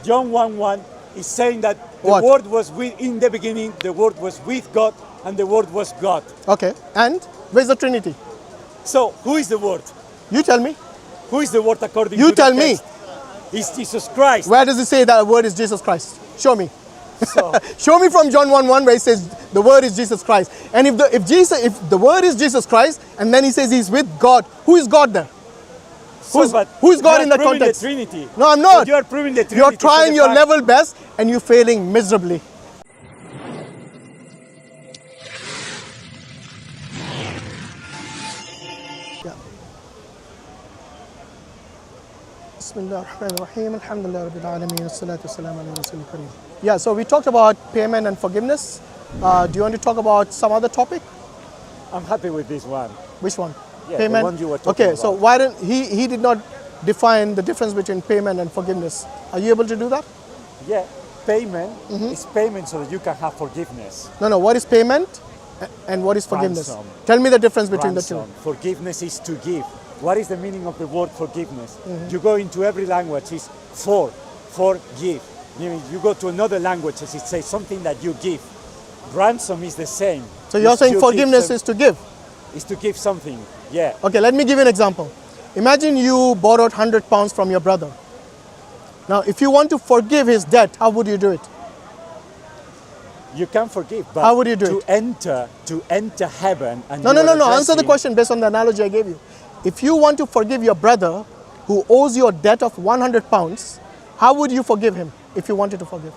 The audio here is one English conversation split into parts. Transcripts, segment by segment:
John 1:1 is saying that the What? Word was in the beginning, the Word was with God, and the Word was God. Okay. And where's the Trinity? So, who is the Word? You tell me. Who is the Word according You to tell the me. text? It's Jesus Christ. Where does it say that the word is Jesus Christ? Show me. So, Show me from John 1:1 where it says the word is Jesus Christ. And if the word is Jesus Christ, and then he says he's with God, who is God there? but who's God you in are that proving context? The Trinity. No, I'm not. But you are proving the Trinity. You're trying So your level best and you're failing miserably. Yeah. Bismillahirrahmanirrahim. Alhamdulillah Rabbil Alameen. As-salatu was-salamu ala Rasulil Kareem. Yeah, so we talked about payment and forgiveness. Do you want to talk about some other topic? I'm happy with this one. Which one? Yeah, Payment. the one you were talking Okay, so about. why didn't he did not define the difference between payment and forgiveness? Are you able to do that? Yeah, payment is payment so that you can have forgiveness. No. What is payment and what is forgiveness? Ransom. Tell me the difference between the Ransom. two. Forgiveness is to give. What is the meaning of the word forgiveness? You go into every language, it's forgive. You go to another language, it says something that you give. Ransom is the same. So you're saying forgiveness is to give? Is to give something, yeah. Okay, let me give you an example. Imagine you borrowed £100 from your brother. Now, if you want to forgive his debt, how would you do it? You can forgive, but how would you do it? To enter heaven and No. Answer the question based on the analogy I gave you. If you want to forgive your brother who owes you a debt of £100, how would you forgive him if you wanted to forgive?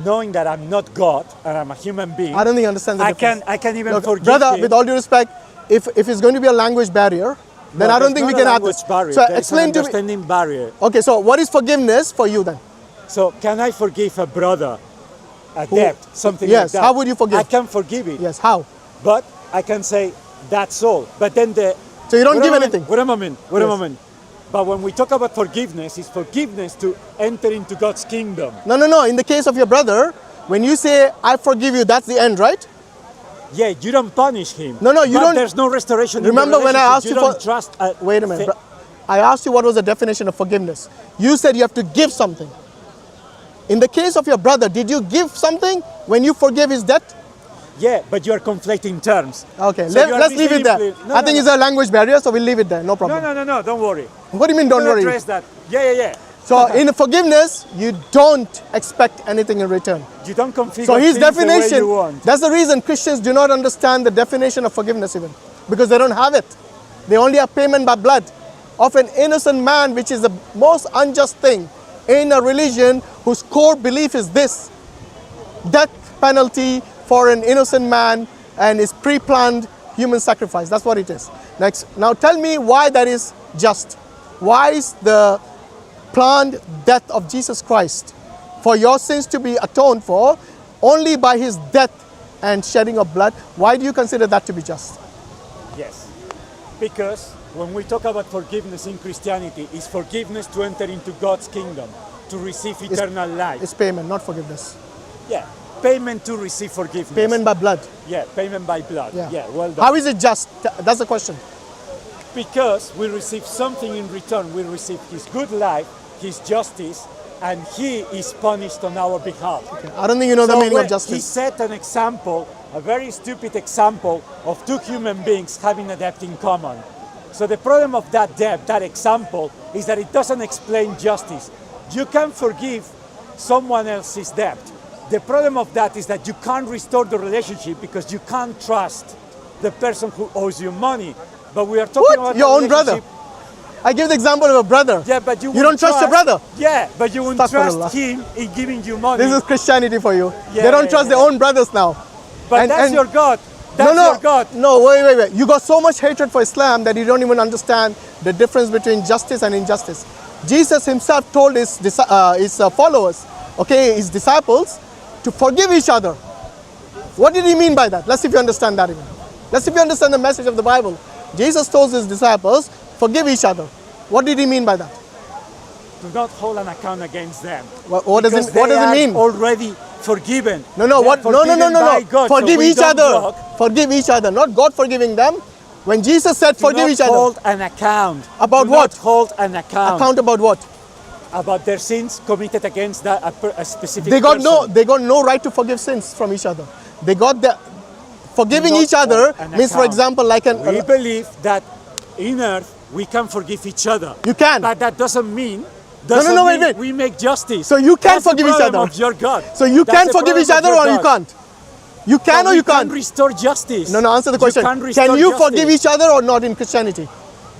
Knowing that I'm not God and I'm a human being. I don't think you understand the difference. I can even Look, forgive brother, him. with all due respect, if it's going to be a language barrier, then I don't think we can have this. Barrier. So There's explain an to me. understanding barrier. Okay, so what is forgiveness for you then? So can I forgive a brother a debt, something Yes, like that? how would you forgive? I can forgive it. Yes, how? But I can say that's all. But then so you don't give anything. Wait a moment. But when we talk about forgiveness, it's forgiveness to enter into God's kingdom. No. In the case of your brother, when you say I forgive you, that's the end, right? Yeah, you don't punish him. No, you don't. There's no restoration. Remember when I asked you don't for? Trust wait a minute. I asked you what was the definition of forgiveness. You said you have to give something. In the case of your brother, did you give something when you forgave his debt? Yeah, but you are conflating terms. Okay, So let's leave it there. I think it's a language barrier, so we'll leave it there. No problem. No, don't worry. What do you mean don't worry? Address that. Yeah. So in forgiveness, you don't expect anything in return. You don't configure So his things the way definition, you want. that's the reason Christians do not understand the definition of forgiveness even. Because they don't have it. They only have payment by blood of an innocent man, which is the most unjust thing in a religion whose core belief is this: death penalty for an innocent man and is pre-planned human sacrifice. That's what it is. Next, now tell me why that is just. Why is the planned death of Jesus Christ for your sins to be atoned for only by his death and shedding of blood? Why do you consider that to be just? Yes, because when we talk about forgiveness in Christianity, it's forgiveness to enter into God's kingdom, to receive eternal life. It's payment, not forgiveness. Yeah, payment to receive forgiveness. Payment by blood. Yeah, payment by blood. Yeah, well done. How is it just? That's the question. Because we receive something in return. We receive his good life, his justice, and he is punished on our behalf. Okay. I don't think you know the meaning of justice. He set an example, a very stupid example, of two human beings having a debt in common. So the problem of that debt, that example, is that it doesn't explain justice. You can forgive someone else's debt. The problem of that is that you can't restore the relationship because you can't trust the person who owes you money. But we are talking about your own brother. I give the example of a brother. Yeah, but you don't trust your brother. Yeah, but you won't trust him in giving you money. This is Christianity for you. They don't trust their own brothers now. But that's your God. That's your God. No, wait. You got so much hatred for Islam that you don't even understand the difference between justice and injustice. Jesus himself told his followers, his disciples, to forgive each other. What did he mean by that? Let's see if you understand that even. Let's see if you understand the message of the Bible. Jesus told his disciples, forgive each other. What did he mean by that? Do not hold an account against them. What does it mean? Already forgiven. No. Forgive each other. Forgive each other, not God forgiving them. When Jesus said forgive each other. Hold an account. About what? Hold an account. Account about what? about their sins committed against a specific They got person. no right to forgive sins from each other. They got the forgiving Not each other on an means, for account. example, like We believe that in earth we can forgive each other. You can. But that doesn't mean wait. we make justice. So you can That's the forgive each problem other. of your God. So you That's can the forgive each problem other of or your you God. can't. You can No, or you we can can't. restore justice. No, answer the question. You can restore Can you justice. forgive each other or not in Christianity?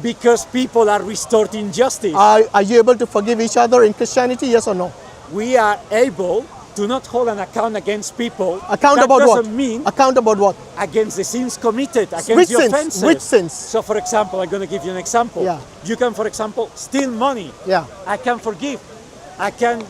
Because people are restored in justice. Are you able to forgive each other in Christianity? Yes or no? We are able to not hold an account against people. Account that about what? doesn't mean Account about what? against the sins committed, against Which the sins? offenses. Which sins? So for example, I'm going to give you an example. Yeah. You can, for example, steal money. Yeah. I can forgive. I can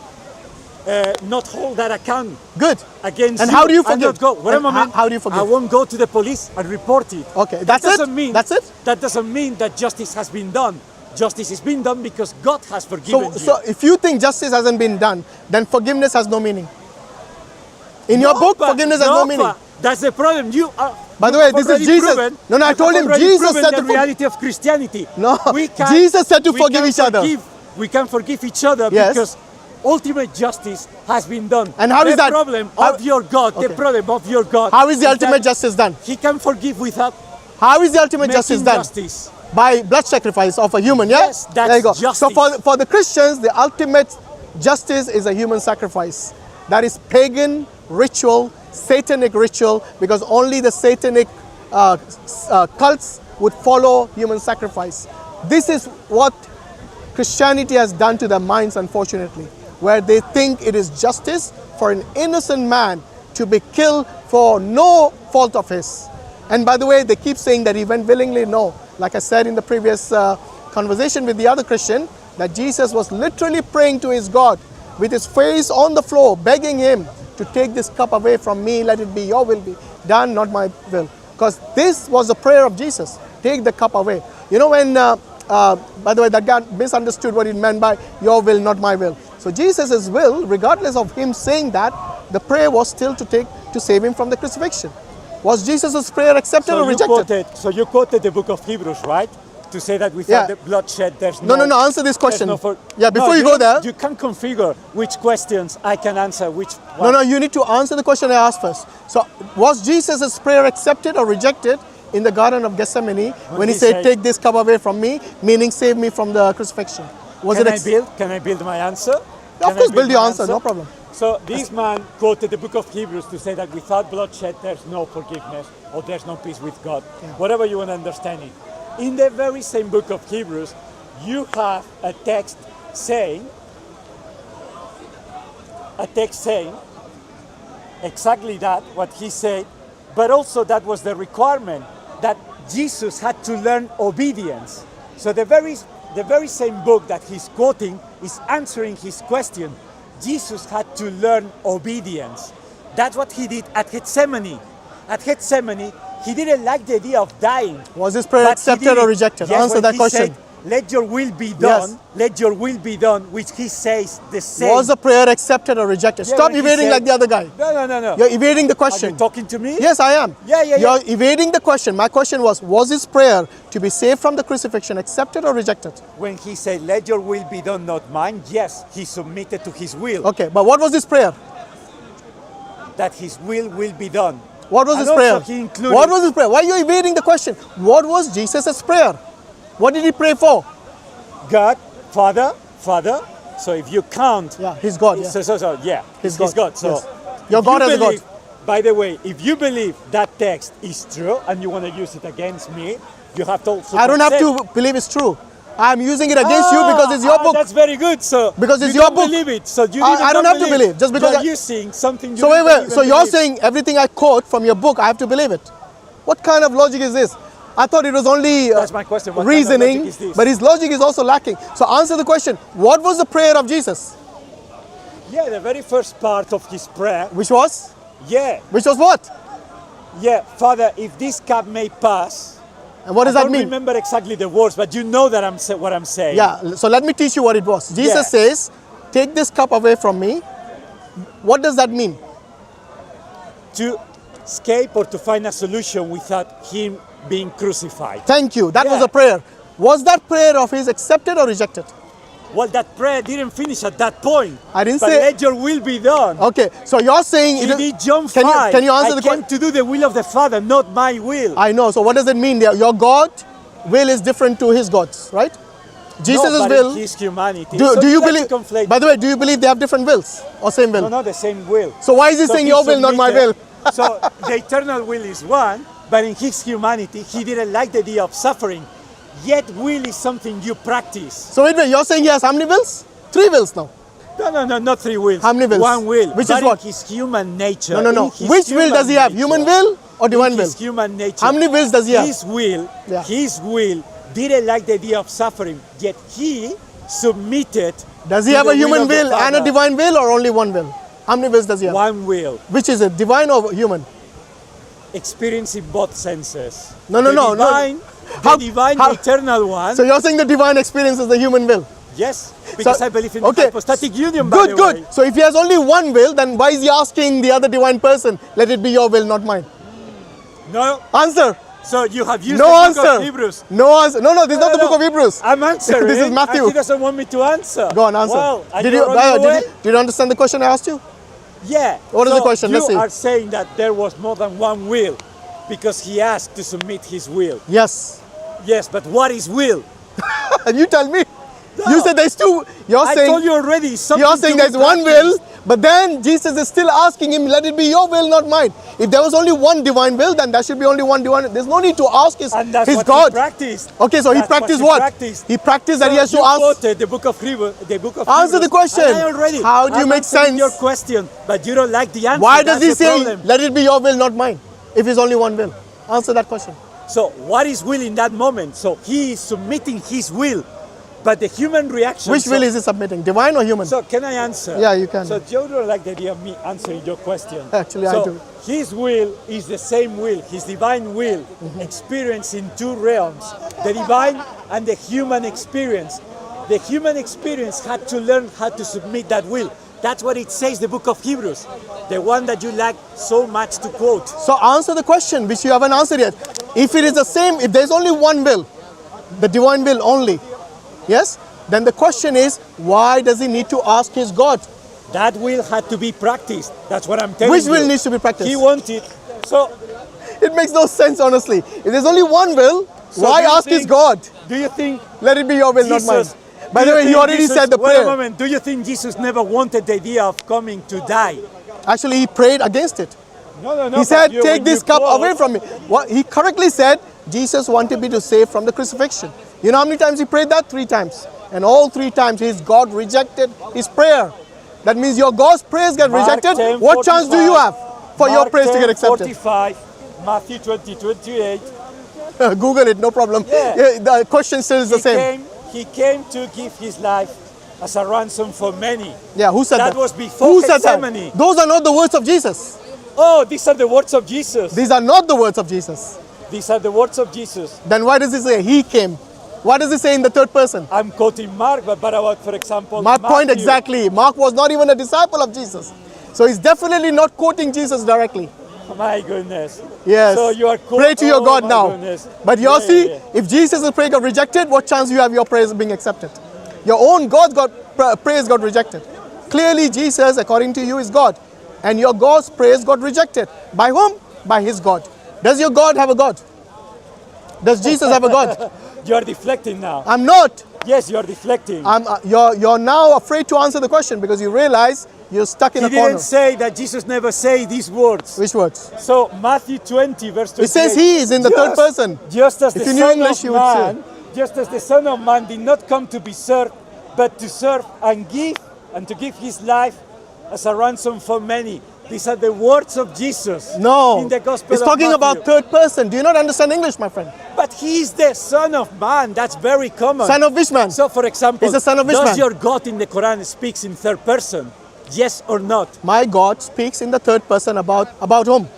not hold that account Good. against And you. how do you And forgive? not go. Wait a And moment. how do you forgive? I won't go to the police and report it. Okay, That that's it? doesn't mean, That's it? That doesn't mean that justice has been done. Justice is being done because God has forgiven you. So if you think justice hasn't been done, then forgiveness has no meaning. In your book, but- forgiveness has no meaning. but That's the problem. You are. By the you way, have this is already Jesus. proven- No, I you told have him already Jesus proven said the to reality of Christianity. No, we can, Jesus said to we forgive can each other. We can forgive each other Yes. because ultimate justice has been done. And how the is that? Problem How- of your God. The Okay. problem of your God. How is the that ultimate justice done? He can forgive without How is the ultimate making justice done? justice. By blood sacrifice of a human, yeah? Yes, that's there you go. So justice. for the Christians, the ultimate justice is a human sacrifice. That is pagan ritual, satanic ritual, because only the satanic cults would follow human sacrifice. This is what Christianity has done to their minds, unfortunately, where they think it is justice for an innocent man to be killed for no fault of his. And by the way, they keep saying that he went willingly. No. Like I said in the previous conversation with the other Christian, that Jesus was literally praying to his God with his face on the floor, begging him to take this cup away from me. Let it be your will be done, not my will. Because this was the prayer of Jesus. Take the cup away. You know when, by the way, that guy misunderstood what it meant by your will, not my will. So Jesus' will, regardless of him saying that, the prayer was still to save him from the crucifixion. Was Jesus' prayer accepted or rejected? So you quoted the book of Hebrews, right? To say that without Yeah. the bloodshed, there's No, answer this question. there's no Yeah, before you go don't- there. You can configure which questions I can answer, which No, you need to answer the question I asked first. So, was Jesus' prayer accepted or rejected in the Garden of Gethsemane when he said, take this cup away from me, meaning save me from the crucifixion? Can I build my answer? Of course, build your answer, no problem. So this man quoted the book of Hebrews to say that without bloodshed there's no forgiveness or there's no peace with God. Whatever you want to understand it. In the very same book of Hebrews, you have a text saying exactly that, what he said, but also that was the requirement that Jesus had to learn obedience. So the very same book that he's quoting is answering his question. Jesus had to learn obedience. That's what he did at Gethsemane. At Gethsemane, he didn't like the idea of dying. Was his prayer but he accepted did or it. rejected? Yes, Answer when that he question. said, let your will be done. Yes. Let your will be done, which he says the same. Was the prayer accepted or rejected? Yeah, Stop when he evading said- like the other guy. No. You're evading the Are question. you talking to me? Yes, I am. Yeah. You're evading the question. My question was his prayer to be saved from the crucifixion accepted or rejected? When he said, let your will be done, not mine, yes, he submitted to his will. Okay, but what was his prayer? That his will be done. What was And his prayer? also he included- What was his prayer? Why are you evading the question? What was Jesus' prayer? What did he pray for? God, Father. So if you count, Yeah, he's God. Yeah. So yeah, He's he's God. God. So Yes. Your if God you is a God. believe- By the way, if you believe that text is true and you want to use it against me, you have to also. I don't have accept- to believe it's true. I'm using it against you because it's your book. That's very good. So Because it's you your don't book. believe it. So you I don't have to believe, just because you're I- using something. You So don't wait. even So you're believe. saying everything I quote from your book, I have to believe it? What kind of logic is this? I thought it was only That's my question. What kind of reasoning, logic is this? but his logic is also lacking. So answer the question. What was the prayer of Jesus? Yeah, the very first part of his prayer. Which was? Yeah, Which was what? yeah, Father, if this cup may pass. And what does I that don't mean? remember exactly the words, but you know that what I'm saying. Yeah, so let me teach you what it was. Jesus Yeah. says, take this cup away from me. What does that mean? To escape or to find a solution without him being crucified. Thank you. That was Yeah. a prayer. Was that prayer of his accepted or rejected? Well, that prayer didn't finish at that point. I didn't but say- let your will be done. Okay, so you're saying... He did John Can 5. you answer I the came question? to do the will of the Father, not my will. I know, so what does it mean? Your God will is different to his God's, right? Jesus' no, but will... His humanity. Do, So do you like believe... to conflate- By the way, do you believe they have different wills? Or same will? No, not the same will. So why is he saying he your will, not my will? submitted- So the eternal will is one, but in his humanity, he didn't like the idea of suffering. Yet will is something you practice. So wait, wait, you're saying he has how many wills? 3 wills now. No, not 3 wills. How many wills? 1 will. Which but is what? In his human nature. No. In his Which will human does he have? nature. Human will or divine In will? his human nature. How many wills does he have? His will, Yeah. his will didn't like the idea of suffering, yet he submitted. Does he to have the a human of the will and a Father. divine will or only 1 will? How many wills does he have? 1 will. Which is it, divine or human? Experience in both senses. No. The divine, How- the divine, how- the eternal one. So you're saying the divine experience is the human will? Yes, because So- I believe in okay. hypostatic union, by Good, the good. way. So if he has only 1 will, then why is he asking the other divine person, let it be your will, not mine? No, Answer. so you have used No the book answer. of Hebrews. No answer. No, this is not the book of Hebrews. I'm answering. This is Matthew. And he doesn't want me to answer. Go on, answer. Well, are did you running away? did you understand the question I asked you? Yeah. What is the question? Let's see. You are saying that there was more than 1 will because he asked to submit his will. Yes. Yes, but what is will? You tell me. No. You said there's 2. You're I saying told you already. Something you're saying to there's be 1 will, practiced. but then Jesus is still asking him, let it be your will, not mine. If there was only 1 divine will, then there should be only 1 divine. There's no need to ask And that's his what God. he practiced. Okay, so he That's practiced he what? practiced. He practiced that So he has to you ask. quoted the book of Hebrews. The book of Answer the Hebrews. question. And I already. How do you I'm make answering sense? your question, but you don't like the answer. Why does That's he the say, problem. let it be your will, not mine? If it's only 1 will. Answer that question. So what is will in that moment? So he is submitting his will, but the human reaction. Which will is he submitting? Divine or human? So can I answer? Yeah, you can. So you don't like the idea of me answering your question. Actually, I so do. His will is the same will, his divine will, Mm-hmm. experienced in 2 realms, the divine and the human experience. The human experience had to learn how to submit that will. That's what it says, the book of Hebrews, the one that you like so much to quote. So answer the question which you haven't answered yet. If it is the same, if there's only 1 will, the divine will only, yes? Then the question is, why does he need to ask his God? That will had to be practiced. That's what I'm telling Which you. will needs to be practiced? He wanted. So, It makes no sense, honestly. If there's only 1 will, So why do you ask his think- God? do you think Let it be your will, not mine. Jesus? By do the you way, he think already Jesus- said the Wait a prayer. moment. Do you think Jesus never wanted the idea of coming to die? Actually, he prayed against it. No. He said, but take when this you cup quote- away from me. What he correctly said, Jesus wanted me to save from the crucifixion. You know how many times he prayed that? 3 times. And all 3 times his God rejected his prayer. That means your God's prayers get Mark rejected. 10, What chance do you 45, have for your Mark prayers to 10, get accepted? 45, Matthew 20, 28. Google it, no problem. Yeah. The question still is the same. He came to give his life as a ransom for many. Yeah, who said that? That was before Who said that? Gethsemane. Those are not the words of Jesus. Oh, these are the words of Jesus. These are not the words of Jesus. These are the words of Jesus. Then why does he say he came? Why does he say in the 3rd person? I'm quoting Mark, but about, for example, My point Matthew. exactly. Mark was not even a disciple of Jesus. So he's definitely not quoting Jesus directly. My goodness. Yes. So you are Pray to your God my now. goodness. But you Yeah, see, yeah. if Jesus' prayer got rejected, what chance you have your prayers being accepted? Your own God prayers got rejected. Clearly, Jesus, according to you, is God. And your God's prayers got rejected. By whom? By his God. Does your God have a God? Does Jesus have a God? You are deflecting now. I'm not. Yes, you are deflecting. You're now afraid to answer the question because you realize you're stuck in He a corner. didn't say that Jesus never say these words. Which words? So Matthew 20, verse 28. It says he is in the 3rd person. Just as If the you knew Son English, of you would say. Man, just as the Son of Man did not come to be served, but to serve and to give his life as a ransom for many. These are the words of Jesus. No. In the Gospel It's of talking about Matthew. 3rd person. Do you not understand English, my friend? But he is the Son of Man. That's very common. Son of which man? So, for example, He's the son of which does man? your God in the Quran speaks in 3rd person? Yes or not? My God speaks in the 3rd person about whom?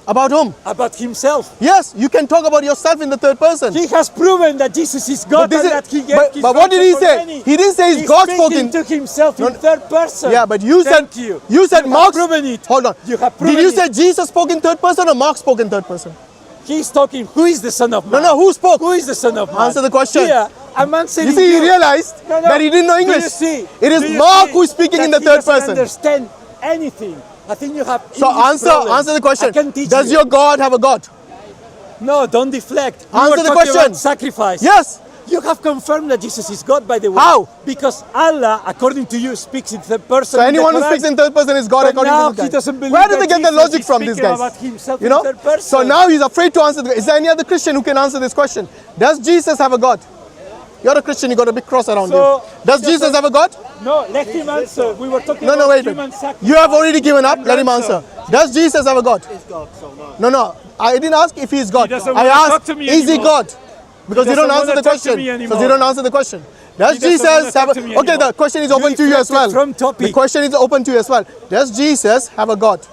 About whom? About himself. Yes, you can talk about yourself in the 3rd person. He has proven that Jesus is God But this and is- that he gave but- his but what did he ransom for say? many. He didn't say it's He's God speaking spoken. to himself in 3rd person. Yeah, but you Thank said you. you said have Mark. proven it. Hold on. You have Did proven you it. say Jesus spoke in 3rd person or Mark spoke in 3rd person? He's talking. Who is the Son of Man? No, who spoke? Who is the Son of Man? Answer the question. Here, I'm answering You see, he you. realized No, no. that he didn't know Do English. you see? It is Do you Mark see who is speaking in that the third he doesn't person. understand anything. I think you have So English problems. answer the question. I can teach Does you. your God have a God? No, don't deflect. You Answer were the talking question. about sacrifice. Yes. You have confirmed that Jesus is God, by the way. How? Because Allah, according to you, speaks in third person. So in the anyone who Quran. speaks in third person is God But according now to this he guy. doesn't believe Where do that they get the Jesus logic is from, these speaking guys? about himself You in know? third person. So now he's afraid to answer. Is there any other Christian who can answer this question? Does Jesus have a God? You're a Christian, you got a big cross around So, you. Does Jesus have a God? No, let him answer. We were talking No, about wait. human sacrifice. You have already given up. Let him answer. Does Jesus have a God? No. I didn't ask if he's God. doesn't I wanna talk asked, to me is he anymore. God? Because you doesn't don't answer wanna the talk to question. me Because anymore. you don't answer the question. Does He doesn't Jesus wanna have talk a... to me Okay, anymore. the question is open to you as well. deflected from topic. The question is open to you as well. Does Jesus have a God?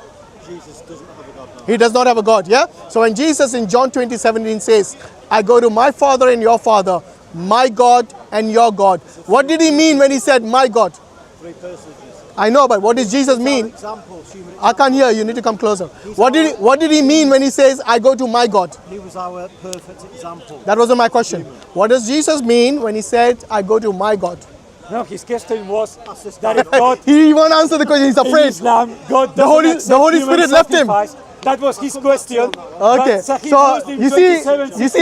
Jesus doesn't have a God. No. He does not have a God, yeah? So when Jesus in John 20:17 says, I go to my Father and your Father, my God and your God. What did he mean when he said my God? Three persons. I know, but what does Jesus mean? Examples, human I can't hear, you need to come closer. What did he mean when he says, I go to my God? He was our perfect example. That wasn't my question. What does Jesus mean when he said, I go to my God? No, his question was that if God He won't answer the question, he's in afraid. Islam, God The Holy- doesn't the Holy accept human Spirit left him. sacrifice. That was his question. Okay, But Sahih so Muslim you see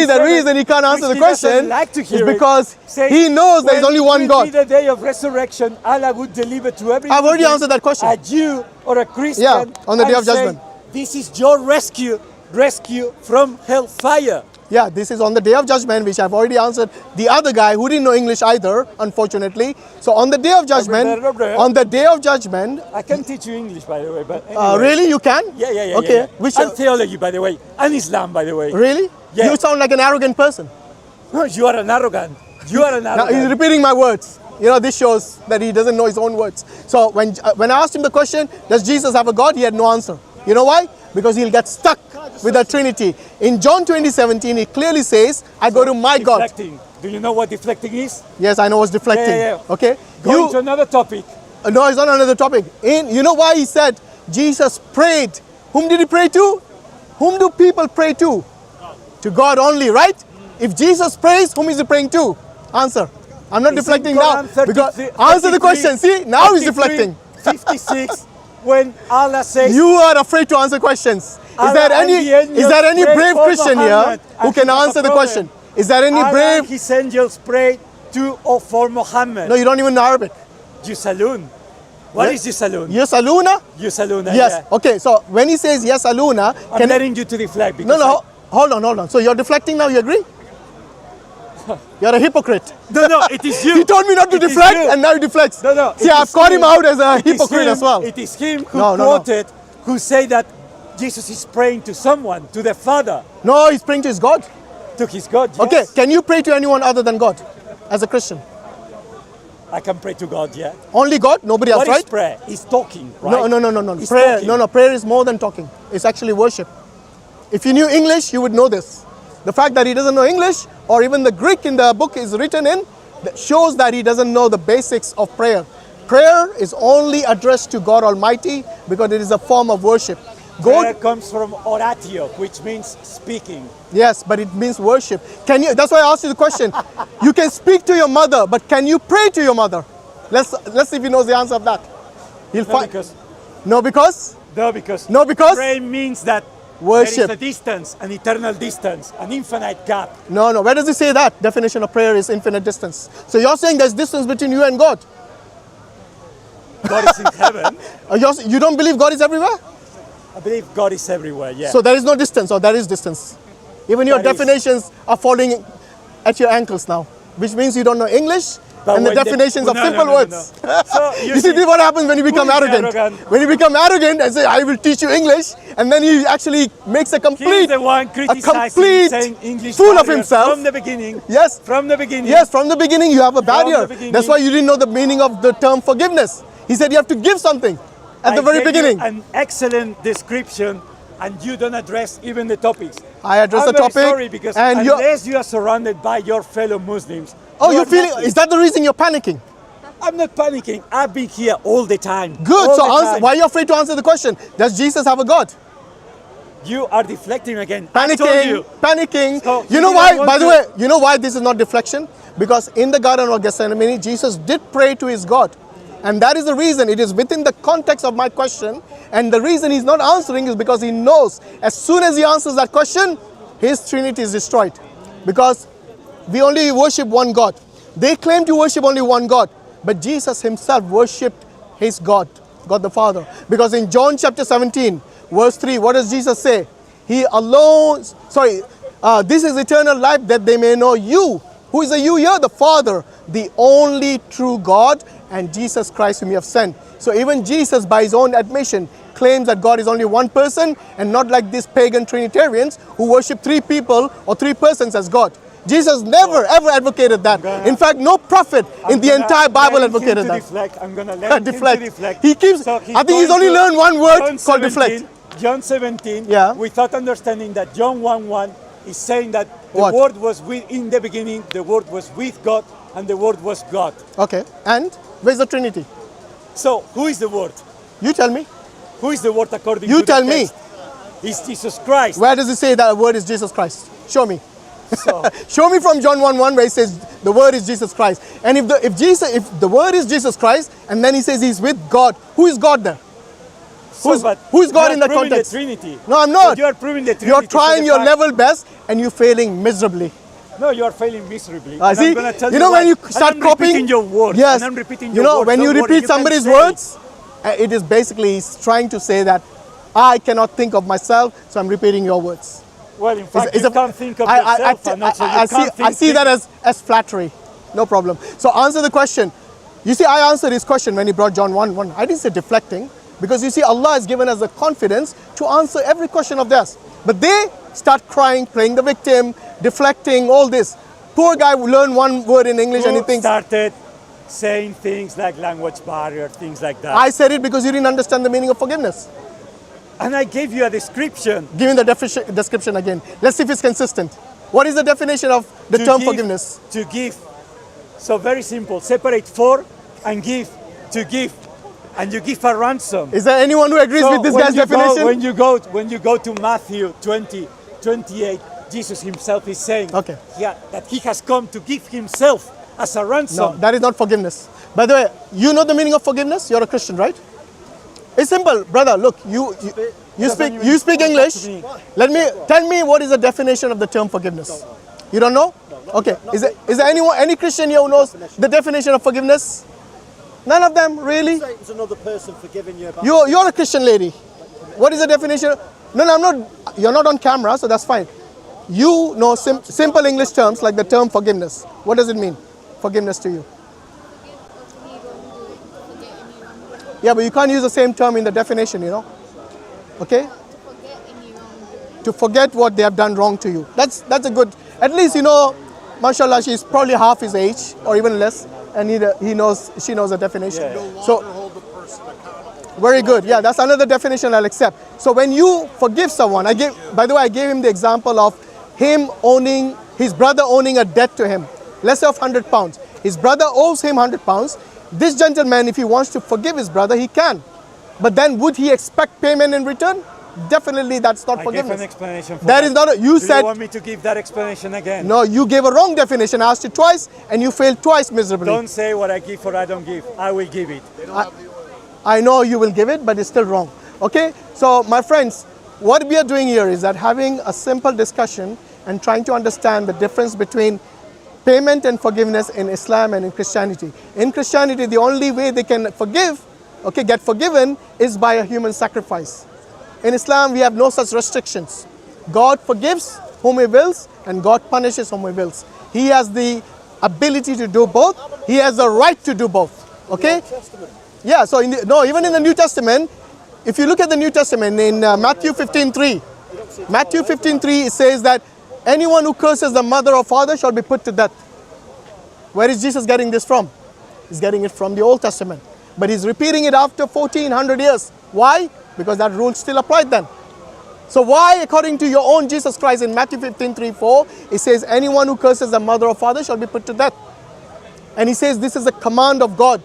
the 27, reason he can't answer which the he doesn't question like to is hear it, because says, he knows there is when only one it will be God. the day of resurrection, Allah would deliver to every I've already Muslim, answered that question. a Jew or a Christian, Yeah, on the day and of judgment. say, this is your rescue from hellfire. Yeah, this is on the day of judgment, which I've already answered. The other guy who didn't know English either, unfortunately. So on the day of judgment, I can teach you English, by the way. But anyway. really, you can? Yeah. Okay, yeah. which And theology, by the way, and Islam, by the way. really? Yeah. You sound like an arrogant person. No, you are an arrogant. You are an Now arrogant. he's repeating my words. You know, this shows that he doesn't know his own words. So when I asked him the question, does Jesus have a God? He had no answer. You know why? Because he'll get stuck with the Trinity. In John 20:17, he clearly says, I go to my God. Deflecting. Do you know what deflecting is? Yes, I know what's deflecting. Yeah. Okay? Going to another topic. No, it's not another topic. You know why he said Jesus prayed? Whom did he pray to? Whom do people pray to? To God only, right? If Jesus prays, whom is he praying to? Answer. I'm not It's deflecting in now. Quran Because 33, answer the question. See, now he's 33, deflecting. 56, when Allah says, You are afraid to answer questions. Allah Is there and any the angels brave pray for Christian here Muhammad, who and can he has a answer the problem. question? Is there any Allah brave? and his angels pray to or for Muhammad. No, you don't even know Arabic. Yusalun. What Yeah. is Yusalun? Yasaluna? Yusaluna, Yes. yeah. Okay, so when he says Yasaluna, I'm letting you to deflect because No, hold on. So you're deflecting now, you agree? You're a hypocrite. No, it is you. He told me not to It is deflect you. and now he deflects. No. See, it I've is caught him out as a It is hypocrite him- as well. It is him who No. quoted, who say that Jesus is praying to someone, to the Father, No, he's praying to his God. to his God. Yes. Okay, can you pray to anyone other than God as a Christian? I can pray to God, yeah. Only God? Nobody else, What is right? prayer? He's talking, right? No. He's Prayer, talking. no. Prayer is more than talking. It's actually worship. If you knew English, you would know this. The fact that he doesn't know English, or even the Greek in the book is written in, that shows that he doesn't know the basics of prayer. Prayer is only addressed to God Almighty because it is a form of worship. Prayer comes from oratio, which means speaking. Yes, but it means worship. Can you? That's why I asked you the question. You can speak to your mother, but can you pray to your mother? Let's see if he knows the answer of that. He'll No, find. because No, because no, because Pray means that worship. there is a distance, an eternal distance, an infinite gap. No. Where does it say that? Definition of prayer is infinite distance. So you're saying there's distance between you and God. God is in heaven. You don't believe God is everywhere? I believe God is everywhere, yeah. So there is no distance, or there is distance. Even your There is. definitions are falling at your ankles now, which means you don't know English But and the when they- definitions of no, simple no. words. So You see, this is what happens when you become is arrogant. arrogant? When you become arrogant and say, I will teach you English, and then he actually makes a He's complete, the one criticizing, complete saying English fool of barrier himself. from the beginning. Yes. From the beginning. Yes, from the beginning you have a barrier. beginning. That's why you didn't know the meaning of the term forgiveness. He said you have to give something at the very gave you beginning. An excellent description, and you don't address even the topics. I address I'm the very topic, sorry because and you're- unless you are surrounded by your fellow Muslims. Oh, you you're are feeling, nothing. is that the reason you're panicking? I'm not panicking. I've been here all the time. Good, All so the answer, time. why are you afraid to answer the question? Does Jesus have a God? You are deflecting again. I told you. Panicking. So you he know didn't why? want By the to- way, you know why this is not deflection? Because in the Garden of Gethsemane, Jesus did pray to his God. And that is the reason. It is within the context of my question. And the reason he's not answering is because he knows as soon as he answers that question, his Trinity is destroyed. Because we only worship one God. They claim to worship only one God. But Jesus himself worshipped his God, God the Father. Because in John chapter 17, verse 3, what does Jesus say? He alone, this is eternal life, that they may know you. Who is the you here? The Father, the only true God, and Jesus Christ whom you have sent. So even Jesus, by his own admission, claims that God is only one person, and not like these pagan Trinitarians who worship three people or three persons as God. Jesus never ever advocated that. In fact, no prophet in the entire Bible advocated that. I'm going to let him Deflect. to deflect. He keeps, So I think he's going only to learned one word John called 17, deflect. John 17, Yeah. without understanding that John 1:1 is saying that the What? Word was in the beginning, the Word was with God, and the Word was God. Okay, and where's the Trinity? So who is the Word? You tell me. Who is the Word according You to tell the me. text? It's Jesus Christ. Where does it say that the word is Jesus Christ? Show me. So, Show me from John 1:1 where it says the word is Jesus Christ. And if the word is Jesus Christ, and then he says he's with God, who is God there? but who's God you are in that proving context? The Trinity. No, I'm not. But you are proving the Trinity. You're to trying the your fact- level best and you're failing miserably. No, you are failing miserably. I And see. I'm gonna tell You know why. when you And start I'm copying repeating your words. Yes. And I'm repeating You your know words. when Don't you worry, repeat can somebody's say words, it is basically he's trying to say that I cannot think of myself, so I'm repeating your words. it. Well, in fact, It's you a- can't think of yourself, and also you can't think. I see that as flattery. No problem. So answer the question. You see, I answered his question when he brought John 1:1. I didn't say deflecting, because you see, Allah has given us the confidence to answer every question of theirs. But they start crying, playing the victim, deflecting, all this. Poor guy who learned one word in English and he Who thinks, started saying things like language barrier, things like that. I said it because you didn't understand the meaning of forgiveness. And I gave you a description. Give me the description again. Let's see if it's consistent. What is the definition of the To term give- forgiveness? To give. So very simple. Separate for and give. To give. And you give a ransom. Is there anyone who agrees So with this when guy's you go- definition? when you go to Matthew 20:28, Jesus himself is saying Okay. that he has come to give himself as a No, ransom. that is not forgiveness. By the way, you know the meaning of forgiveness? You're a Christian, right? It's simple, brother. Look, you speak English. Tell me what is the definition of the term forgiveness? You don't know? Okay. Is there any Christian here who knows the definition of forgiveness? None of them, really? Say it was another person forgiving you about You're a Christian lady. What is the definition? No, I'm not. You're not on camera, so that's fine. You know simple English terms like the term forgiveness. What does it mean? Forgiveness to you. Yeah, but you can't use the same term in the definition, you know. Okay? To forget what they have done wrong to you. That's a good. At least you know, mashallah, she's probably half his age or even less, and she knows the definition. Yeah. So very good. Yeah, that's another definition I'll accept. So when you forgive someone, by the way, I gave him the example of his brother owning a debt to him. Let's say of £100. His brother owes him £100. This gentleman, if he wants to forgive his brother, he can. But then would he expect payment in return? Definitely that's not I gave forgiveness. an explanation for That is not, Do said, you want me to give that explanation again? no, you gave a wrong definition. I asked you twice and you failed twice miserably. Don't say what I give or I don't give. I will give it. I know you will give it, but it's still wrong. Okay? So, my friends, what we are doing here is that having a simple discussion and trying to understand the difference between payment and forgiveness in Islam and in Christianity. In Christianity, the only way they can get forgiven is by a human sacrifice. In Islam, we have no such restrictions. God forgives whom He wills, and God punishes whom He wills. He has the ability to do both. He has the right to do both. Okay? Yeah, so even in the New Testament, if you look at the New Testament in Matthew 15:3, it says that anyone who curses the mother or father shall be put to death. Where is Jesus getting this from? He's getting it from the Old Testament. But he's repeating it after 1400 years. Why? Because that rule still applied then. So why, according to your own Jesus Christ in Matthew 15:3-4, it says anyone who curses the mother or father shall be put to death. And he says this is a command of God.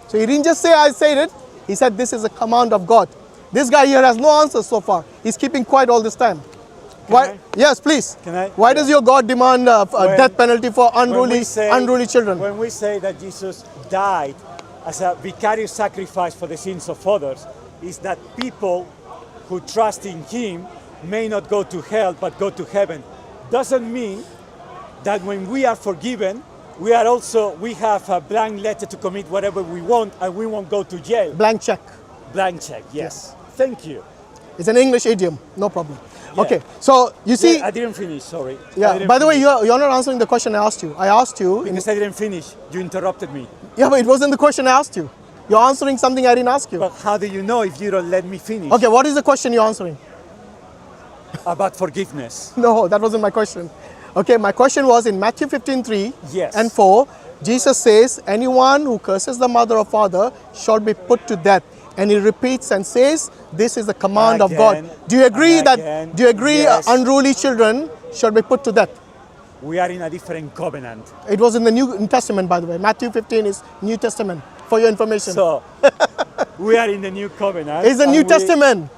So he didn't just say I said it, he said this is a command of God. This guy here has no answers so far. He's keeping quiet all this time. Why? I? Yes, please. Can I? Why does your God demand a death penalty for When unruly we say- unruly children? When we say that Jesus died as a vicarious sacrifice for the sins of others, is that people who trust in Him may not go to hell but go to heaven. Doesn't mean that when we are forgiven, we have a blank letter to commit whatever we want and we won't go to jail. Blank check. Blank check, yes. Thank you. It's an English idiom. No problem. Yeah. Okay. So you see. Yeah, I didn't finish, sorry. I Yeah. didn't By the way, finish. you're not answering the question I asked you. I asked you. Because I didn't finish, you interrupted me. Yeah, but it wasn't the question I asked you. You're answering something I didn't ask you. But how do you know if you don't let me finish? Okay. What is the question you're answering? About forgiveness. No, that wasn't my question. Okay, my question was in Matthew 15:3 Yes. and 4, Jesus says, anyone who curses the mother or father shall be put to death. And he repeats and says, this is the command of God. Again, Do you agree and that, again, do you agree yes. unruly children shall be put to death? We are in a different covenant. It was in the New Testament, by the way. Matthew 15 is New Testament, for your information. So, we are in the new covenant. It's the and New Testament,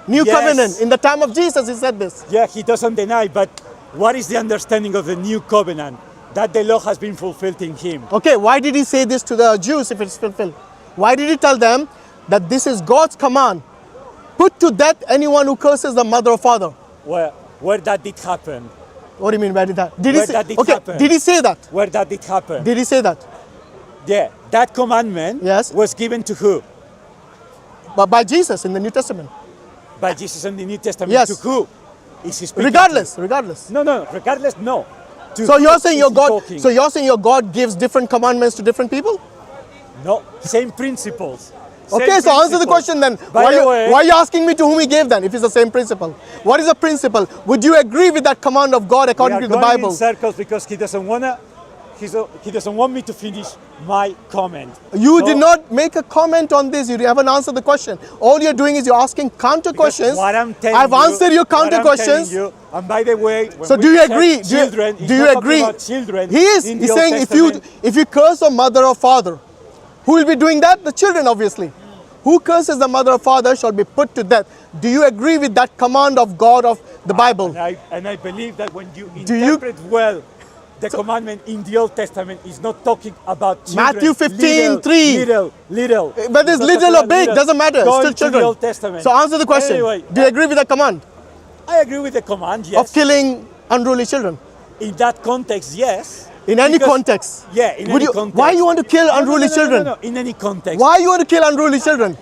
New Yes. Covenant. In the time of Jesus, he said this. Yeah, he doesn't deny, but what is the understanding of the new covenant? That the law has been fulfilled in him. Okay, why did he say this to the Jews if it's fulfilled? Why did he tell them that this is God's command? Put to death anyone who curses the mother or father. Where that did happen? What do you mean by that? Did Where he say, that did okay, happen. did he say that? Where that did happen? Did he say that? Yeah, that commandment Yes. was given to who? But by Jesus in the New Testament. By Jesus in the New Testament. Yes. To who? Is he speaking Regardless. to? No, regardless, no. To So who you're saying is your he God talking? so you're saying your God gives different commandments to different people? No, same principles. Okay, Same so answer the principles. question then. By the way, Why are you asking me to whom he gave then if it's the same principle? What is the principle? Would you agree with that command of God we according are to the going Bible? in circles because he doesn't want me to finish my comment. You So- did not make a comment on this. You haven't answered the question. All you're doing is you're asking counter Because questions. what I'm telling I've you- answered your counter what I'm telling questions. you, and by the way, when So we do you check agree? Children, Do you agree? Children He is. in He's the Old saying Testament. if you curse a mother or father, who will be doing that? The children, obviously. Who curses the mother or father shall be put to death. Do you agree with that command of God of the Bible? And I believe that when you Do you- interpret well, the commandment in the Old Testament is not talking about children. Matthew 15, 3. Little. Whether it's not little talking or about big, little. doesn't matter. Go Still into children. The Old Testament. So answer the question. Anyway, Do you agree with that command I agree with the command, yes. of killing unruly children? In that context, yes. In any Because- context? Yeah, in Would any you- context. why you want to kill No, unruly children? No, in any context. Why you want to kill unruly children?